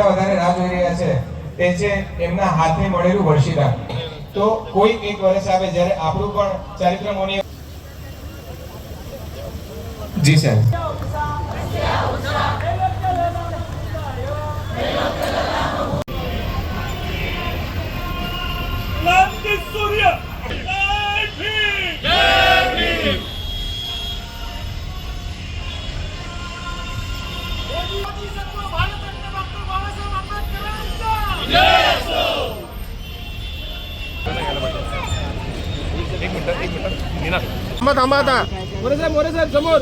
વધારે રાહ જોઈ રહ્યા છે તે છે એમના હાથે મળેલું વર્ષીદાન. તો કોઈ એક વર્ષ આવે જ્યારે આપણું પણ ચારિત્રમોની. જી સાહેબ. थांबा आता मोरे साहेब समोर.